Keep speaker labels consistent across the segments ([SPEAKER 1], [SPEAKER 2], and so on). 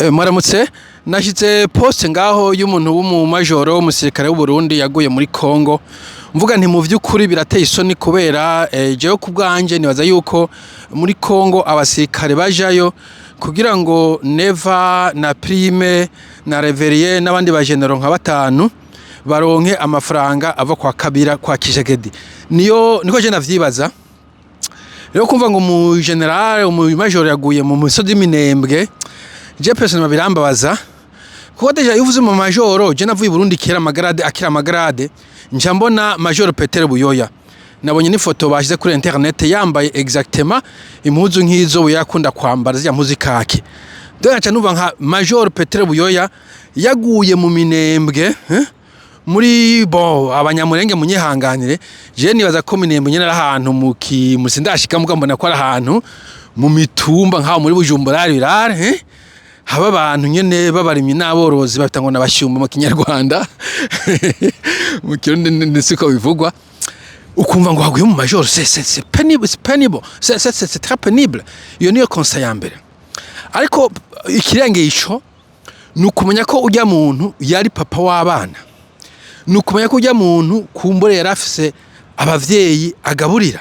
[SPEAKER 1] Mwaramutse nashyitse poste ngaho y'umuntu w'umumajoro w'umusirikare w'u Burundi yaguye muri Kongo mvuga nti mu vy'ukuri birateye isoni kubera jewe ku bwanje nibaza yuko muri Kongo abasirikare bajayo kugira ngo Neva na Prime na Reverie n'abandi ba general nka batanu baronke amafaranga ava kwa Kabila kwa Kishegedi niko je navyibaza rero kumva ngo mu general mu major yaguye mu misozi Minembwe je personnellement birambabaza kuko deja yuvuze mu majoro je navuye Burundi kera akira magrade nja mbona major Peter Buyoya nabonye ni foto bashize kuri internet yambaye exactement impuzu nk'izo yakunda kwambara zya muzikake dore nca numva nka major Peter Buyoya yaguye mu Minembwe muri abanyamurenge munyihanganire je nibaza ko Minembwe nyene ahantu musindashika mugambona ko ari ahantu mu mitumba nkaho muri Bujumbura rirare haba abantu nyene babarimye n'aborozi bafita ngo nabashyumba mu Kinyarwanda mu Kirundi ndisiko bivugwa ukumva ngo haguye mu major c'est pénible c'est très pénible iyo niyo conseil ya mbere ariko ikirenge ico nukumenya ko ujya muntu yari papa w'abana nukumenya ko ujya muntu kumbure yarafise abavyeyi agaburira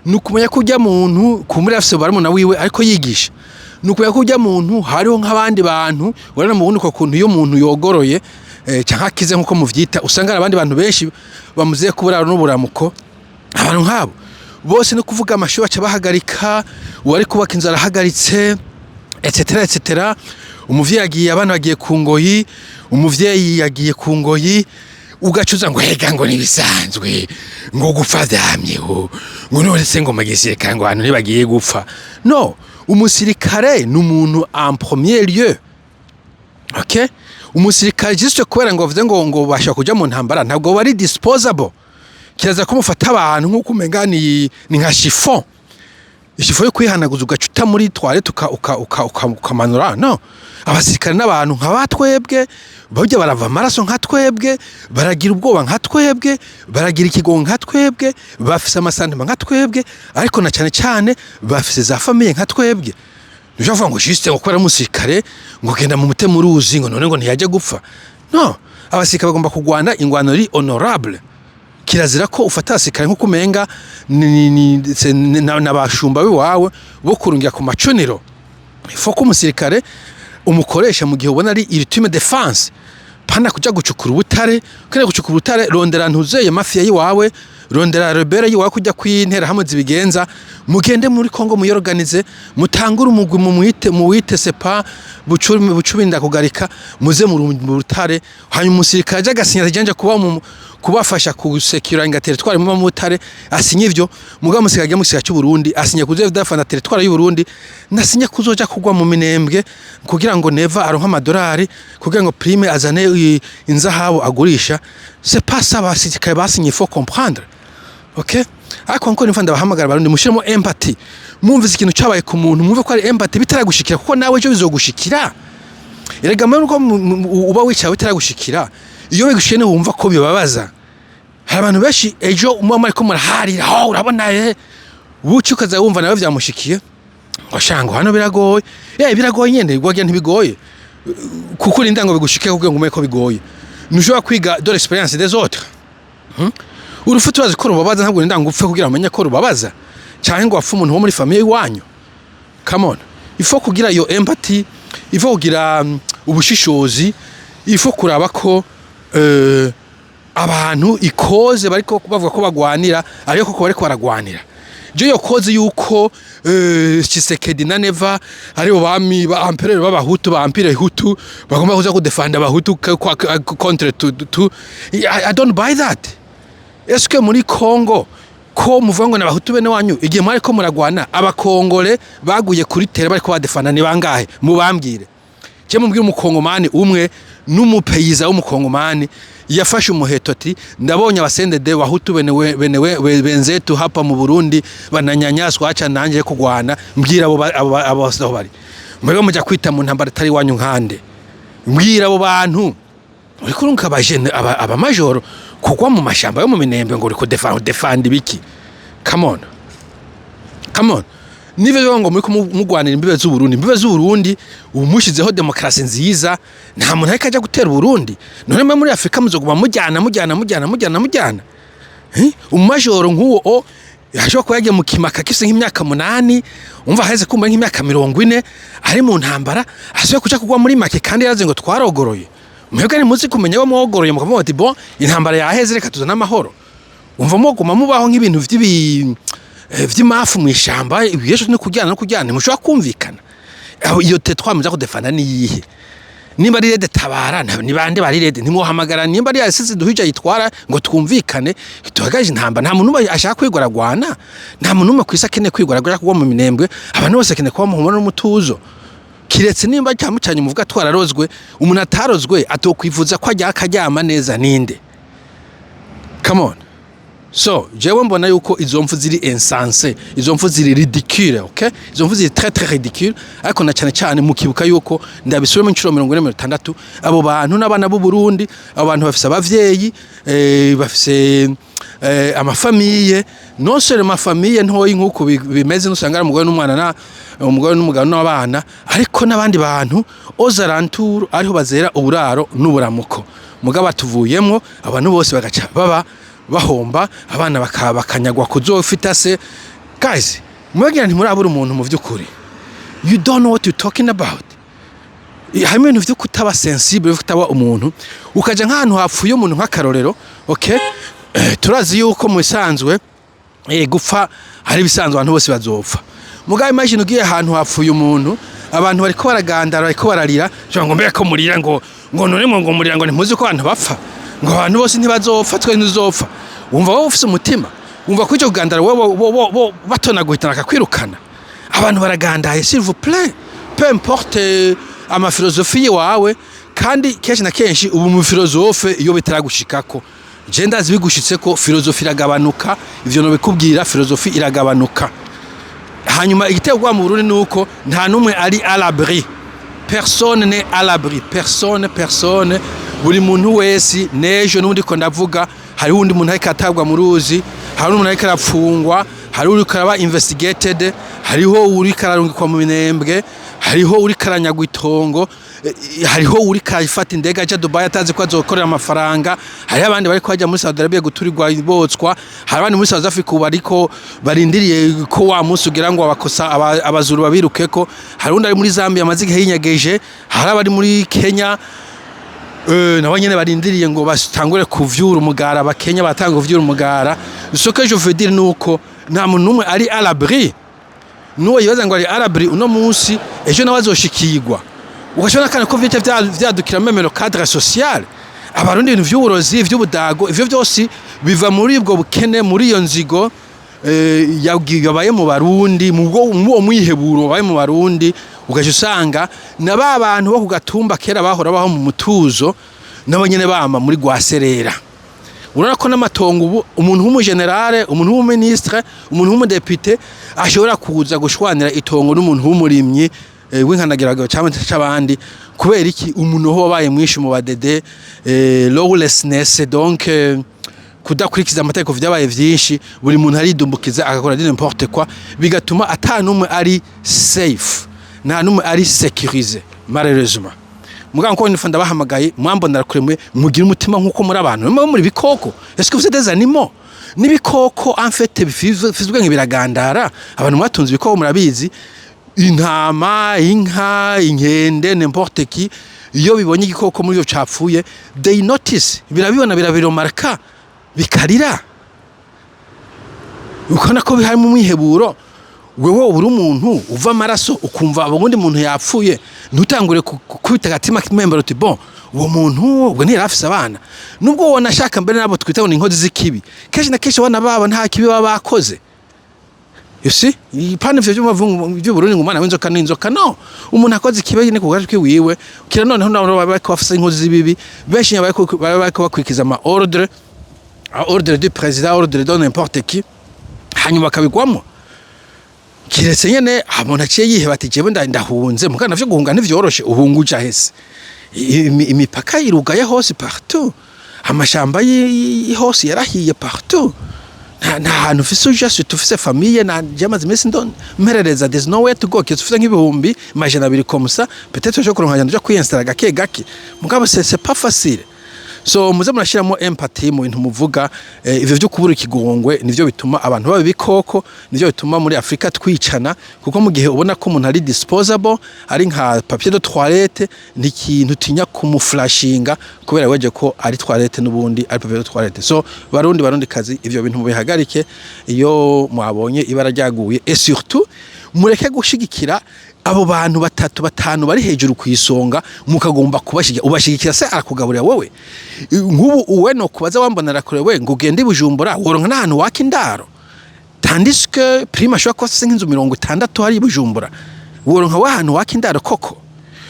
[SPEAKER 1] nukumenya ko ujya muntu kumbure yarafise barumuna wiwe ariko yigisha nukuya kujya muntu hariho nk'abandi bantu warana mu bundi ko kuntu iyo muntu yogoroye canka kize nkuko muvyita usanga abandi bantu benshi bamuziye kuburaro n'uburamuko abantu nkabo bose no kuvuga amasho baca bahagarika wari kubaka inzara hagaritse etc umuvyeyi yagiye abana bagiye ku ngoyi umuvyeyi yagiye ku ngoyi ugacuza ngo hega ngo nibisanzwe ngo gupfa vyamyeho ngo none se ngo magisiye kango abantu ntibagiye gupfa no umusirikare n'umuntu en premier lieu okay umusirikare juste kubera ngo bavuze ngo bashaka kuja mu ntambara ntabwo bari disposable kiraza ko mufata abantu nkuko umenga ni nka chiffon ishifo yo kwihanaguza ugacuta muri toilette ukamanura no abasirikare n'abantu nka batwebwe bajya barava amaraso nka twebwe baragira ubwoba nka twebwe baragira ikigongo nka twebwe bafise amasantima nka twebwe ariko na cyane bafise za famille nka twebwe nje ngo juste gukora umusirikare ngo genda mu mutema uruzi ngo none ngo ntiyajya gupfa no abasirikare bagomba kugwana ingwano ri honorable kirazira ko ufata abasirikare nkuko umenga n'abashumba biwawe bo kurungira ku macuniro ifo ko umusirikare umukoresha mu gihe ubona ari ultime defense pana kuja gucukura ubutare kene gucukura ubutare rondera ntuzeye mafia yiwawe rondera rebere yiwawe kujya kwintera hamwe zibigenza mugende muri Kongo muyorganize mutangura umugwi mu wite sepa bucubinda kugarika muze mu butare hanyuma umusirikare aje gasinya janje kubafasha kusekura inga territoire mu mutare asinye ivyo mugabo musikage musika cy'u Burundi asinye kuze dafana territoire y'u Burundi nasinye kuzoja kugwa mu Minembwe kugira ngo Neva aronka amadolari kugira ngo Prime azane inzahabo agurisha c'est pas ça basirikare basinye faut comprendre okay ariko nko nifanda bahamagara barundi mushiremo empathy mumvise ikintu cyabaye ku muntu mumve ko ari empathy bitaragushikira kuko nawe cyo bizogushikira erega mwe uko uba wicaye bitaragushikira iyo bigushiye wumva ko bibabaza hari abantu benshi ejo umwe ariko muraharira aho urabona buci ukaza wumva nawe byamushikiye washango hano biragoye biragoye nyende gwagiye ntibigoye kuko indango bigushike kugira ngo umeko bigoye nushobora kwiga de l'expérience des autres urufu turazi ko rubabaza ntabwo indango upfe kugira amenye ko rubabaza cyangwa ngo apfa umuntu wo muri famille wanyu come on ifo kugira iyo empathy ifo kugira ubushishozi ifo kuraba ko abantu ikoze bariko bavuga ko bagwanira ariko ko bariko baragwanira je yo koze yuko Tshisekedi na Neva ari bami ba empereur b'abahutu ba empire hutu bagomba kuza kudefenda abahutu contre tout I don't buy that eske muri Kongo ko muvango n'abahutu bene wanyu igihe mwari ko muragwana abakongole baguye kuri tere bariko badefanda ni bangahe mubambwire je mumbwire umukongomani umwe n'umupeyiza w'umukongomani yafashe umuheto ati ndabonye abasendede wahutu benewe benzetu hapa mu Burundi bananyanyaswa aca nanje kugwana mbwira abo basaho bari mwebwe muja kwita mu ntambara tari wanyu nkande mbwira abo bantu uri kurunka abajene aba major kugwa mu mashamba yo mu Minembwe ngo uri ko defend biki come on niba ngo muri kumugwanira imbibe z'Uburundi umushizeho demokrasi nziza nta muntu ariko ajya gutera Burundi none muri Afrika muzoguma mujyana umajoro nk'uwo yashobora kuba yagiye mu kimaka kifise nk'imyaka 8 umva haheze kumba nk'imyaka 40 ari mu ntambara asuye kuja kugwa muri make kandi yaze ngo twarogoroye mwebwe ni muzi kumenya ko mwogoroye mukavuga ati bon intambara yaheze reka tuzana amahoro umva muguma mubaho nk'ibintu vy'imafu mwishamba ibiyesho no kujyana mushobora kumvikana iyo tetwa muza kudefana ni yihe nimba ari rede tabara ni bande bari rede ntimuhamagara nimba ari yasize duhija yitwara ngo twumvikane tuhagaje intamba nta muntu ashaka kwigoragwana nta muntu umwe kwisakene kwigoragura kugwa mu minembwe abantu bose kene kwa muhumana n'umutuzo kiretse nimba cyamucanye muvuga twararozwe umuntu atarozwe atokwivuza ko ajya akaryama neza ninde come on so jewe mbona yuko izo mfu ziri insensé izo mfu ziri ridicule okay izo mfu ziri très ridicule ariko na cyane mukibuka yuko ndabisubira mu 46 abo bantu n'abana b'u Burundi abo bantu bafise abavyeyi bafise amafamiye non seulement famille ntoyi nkuko bimeze nusanga umugore n'umwana umugore n'umugabo n'abana ariko nabandi bantu aux alentours ariho bazera uburaro n'uburamuko mugabo atuvuyemo abantu bose bagaca baba bahomba abana bakanyagwa kuzofita se guys mwagira nti murabura umuntu mu vyukuri you don't know what you talking about hamwe ibintu vyo kutaba sensible kutaba umuntu ukaja nk'ahantu hapfuye umuntu nk'akarorero okay turazi yuko mu bisanzwe gupfa hari bisanzwe abantu bose bazopfa mugabe imagine ugiye ahantu hapfuye umuntu abantu bariko baragandara bariko bararira ngo mbere ko murira ngo none ngo murira ngo ntimuzi ko abantu bapfa ngo abantu bose ntibazopfa twe ntuzopfa wumva wowe ufise umutima wumva ko icyo kugandara wowe batona guhitana akakwirukana abantu baragandaye s'il vous plaît peu importe ama philosophie wawe kandi kenshi na kenshi ubu mu philosophe iyo bitaragushikako je ndazi bigushitse ko philosophie iragabanuka ivyo no bikubwira philosophie iragabanuka hanyuma igitego mu Burundi nuko nta numwe ari à l'abri personne n'est à l'abri personne buri muntu wese nejo nundi ko ndavuga hari undi muntu ariko atabwa mu ruzi hari umuntu ariko arapfungwa hari uri karaba investigated hariho uri kararungikwa mu minembwe hariho uri karanyagwa itongo hariho uri kayifata indega aje Dubai atazi ko azokorera amafaranga hari abandi bari kwaje muri Saudi Arabia guturirwa ibotswa hari abandi muri South Africa bariko barindiriye ko wa musi ugira ngo abakosa abazuru babirukeko hari undi ari muri Zambia amaziga hinyageje hari abari muri Kenya nabo nyene barindiriye ngo batangure kuvyura umugara abakenya batanga kuvyura umugara ce que je veux dire nuko nta muntu numwe ari à l'abri nuwo yibaza ngo ari à l'abri uno munsi ejo nabazoshikirwa ukashona kana ko vyadukira memero cadre social abarundi ibintu vy'uburozi ivy'ubudago ivyo byose biva muri ubwo bukene muri iyo nzigo yabaye mu Barundi mu mwiheburo baye mu Barundi ugaje usanga na babantu bo kugatumba kera bahora baho mu mutuzo nabo nyene bama muri gwaserera urana ko n'amatongo ubu umuntu w'umugenerale umuntu w'umuministre umuntu w'umudepite ashobora kuza gushwanira itongo n'umuntu w'umurimyi w'inkanagiraga cy'abandi kubera iki umuntu ho baye mwishi mu badede lawlessness donc kudakurikiza amategeko vyabaye vyinshi buri muntu aridumbukiza agakora n'importe quoi bigatuma atanumwe ari safe nta numwe ari sécurisé malheureusement muga nko nifanda bahamagaye mwambonera kuremwe mugira umutima nkuko muri abantu muri bikoko est-ce que vous êtes des animaux nibikoko en fait bifizwe nk'ibiragandara abantu mwatunze ibikoko murabizi intama inka inkende n'importe qui iyo bibonye igikoko muri byo capfuye they notice birabibona birabiromarka bikarira ukona ko bihari mu mwiheburo wewe uri umuntu uva amaraso ukumva abundi muntu yapfuye ntutangure kwita gatima kimembero uti bon uwo muntu ubwo ni rafise abana nubwo wona shaka mbere nabo twita ngo inkozi z'ikibi keje na keshe wana babo nta kibi baba bakoze you see ipane vyo byo Burundi ngo mwana w'inzoka n'inzoka no umuntu akoze ikibi nyine kugaje kwiwiwe kira noneho nabo bako bafise inkozi z'ibibi benshi bako bakwikiza ama ordre du président ordre de n'importe qui hanyuma bakabigwamo kiretse nyene umuntu aciye yiheba ati jewe ndahunze mugana navyo guhunga ntivyoroshe uhunguja hese imipaka irugaye hose partout amashamba hose yarahiye partout nta hantu ufise ujasi tufise famille na jamaze imisi mperereza there's nowhere to go kizufise nk'ibihumbi majana 2 komsa peut-être je kuronka njya kwiyinstara gake gake mugabo c'est pas facile. So muze murashiramo empathy mu bintu muvuga ivyo byo kubura ikigongwe nivyo bituma abantu baba bikoko nivyo bituma muri Afrika twicana kuko mu gihe ubona ko umuntu ari disposable ari nka papier de toilette n'ikintu tinya kumuflashinga kubera weje ko ari toilette nubundi ari papier de toilette. So barundi kazi ivyo bintu mubihagarike iyo mwabonye ibara ryaguye et surtout mureke gushigikira abo bantu batanu bari hejuru kwisonga mukagomba kubashigikira ubashigikira se arakugaburira wowe nk'ubu uwe no kubaza wambonera kure we ngo ugende Bujumbura woronka n'ahantu waka indaro tandis que prima shwa ko se nk'inzu 60 hari Bujumbura woronka wahantu waka indaro koko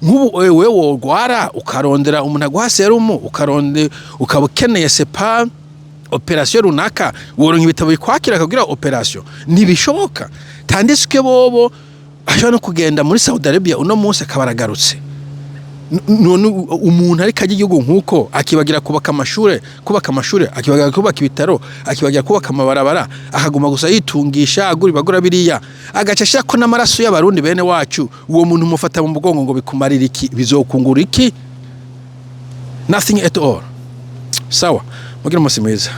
[SPEAKER 1] nk'ubu wewe wogwara ukarondera umuntu agwa serumu ukaronde ukabukeneye sepa operation runaka woronka ibitabo bikwakira akagira operation nibishoboka tandis que bobo ashobora no kugenda muri Saudi Arabia uno munsi akabaragarutse none umuntu ari kaje igihugu nkuko akibagira kubaka amashure akibagira kubaka ibitaro akibagira kubaka amabarabara akaguma gusa yitungisha bagura biriya agacashira ko n'amaraso y'abarundi bene wacu uwo muntu mufata mu mugongo ngo bikumarira iki bizokungura iki nothing at all. Sawa mugira umunsi mwiza.